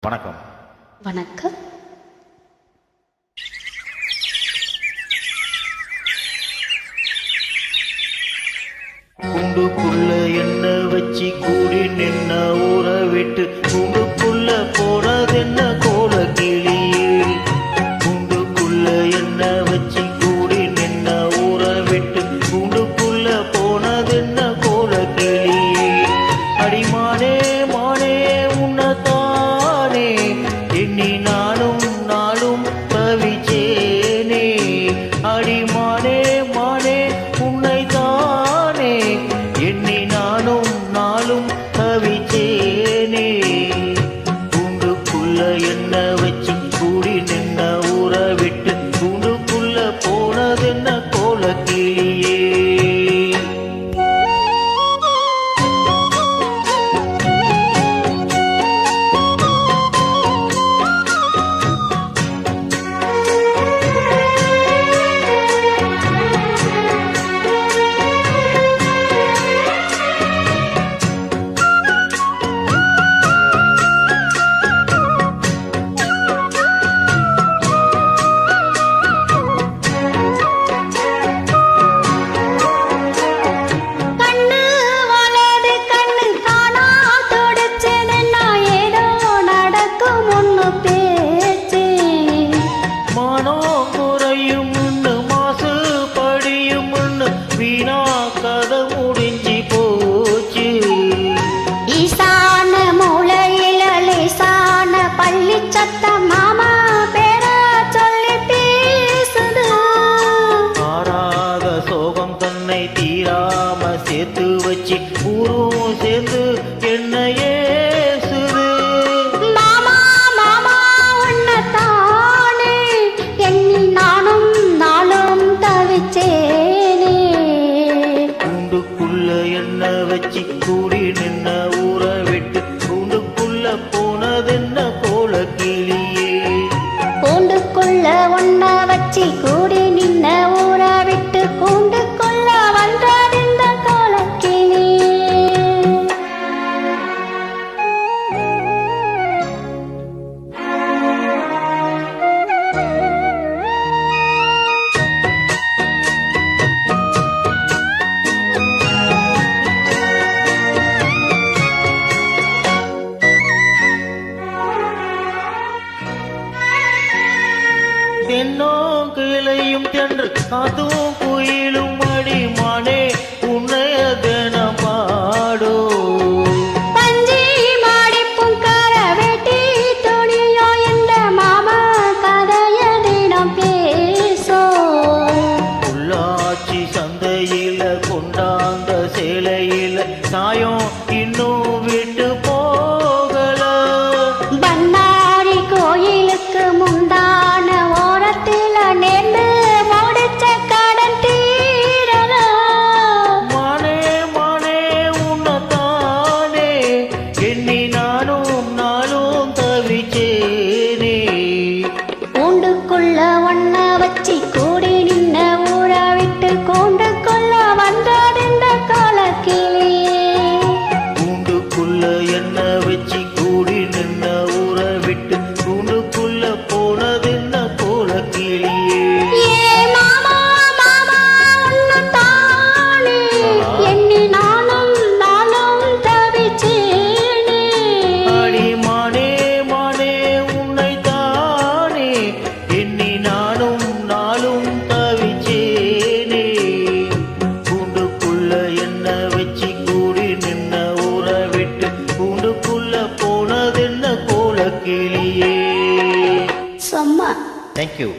வணக்கம். வணக்கம். கூண்டுக்குள்ள என்ன வச்சு கூடி நின்ன ஊற விட்டு கூண்டுக்குள்ள போனதென்ன கோல கிளியே. கூண்டுக்குள்ள என்ன வச்சு கூடி நின்ன ஊற விட்டு கூண்டுக்குள்ள போனதென்ன கோல கிளியே. அடிமானே மானே உன்னதானே எண்ணி நானும் நாளும் தவிச்சேனே. அடிமானே மானே உன்னை தானே எண்ணி நானும் நாளும் தவிச்சேனே. கூண்டுக்குள்ள என்ன வச்சு கூடி நின்ன ஊற விட்டு கூண்டுக்குள்ள போனதென்ன கோல கிளியே. தீராம சேர்த்து வச்சு ஊரும் சேர்ந்து என்னையே சுது. மாமா மாமா உன்னதானே எண்ணி நானும் நாளும் தவிச்சேனே. கூண்டுக்குள்ள என்ன வச்சு கூடி நின்ன ஊற விட்டு கூண்டுக்குள்ள போனதென்ன கோல கிளியே. கூண்டுக்குள்ள ஒன்ன வச்சு கூடி நின்ன ஊற விட்டு கூண்டுக்குள்ள வந்ததிந்த கோலக்கிளி. தென்னோ கிளையும் தென்று அதுவும் குயிலும் அடிமானே உன்னைய தினம் பாடோ. பஞ்சி மாடிப்பும் கர வெட்டி துணியோ என்ற மாமா கதைய தினம் பேசோ. உள்ளாட்சி சந்தையில கொண்டாந்த சேலையில சாயம் இன்னும் விட்டு போகல. பண்ணாரி கோயிலுக்கு முந்தான ஓரத்தில நேர்ந்து முடிச்ச கடன் தீரல. மானே மானே உன்னதானே எண்ணி நானும் நாளும் தவிச்சேனே. கூண்டுக்குள்ள ஒன்ன வச்சு கூடி நின்ன ஊற விட்டு கூண்டுக்குள்ள வந்ததிந்த கோலக்கிளியே. கூண்டுக்குள்ள என்ன வச்சு கூடி நின்ன ஊற விட்டு கூண்டுக்குள்ள போனதென்ன கோல கிளியே. ஏ மாமா மாமா உன்னதானே எண்ணி நானும் நாளும் தவிச்சேனே. அடிமானே மானே உன்னை தானே எண்ணி நானும் நாளும் தவிச்சேனே. கூண்டுக்குள்ள என்ன வச்சு கூடி நின்ன ஊற விட்டு கூண்டுக்குள்ள போனதென்ன கோல கிளியே. சும்மா தேங்க்யூ.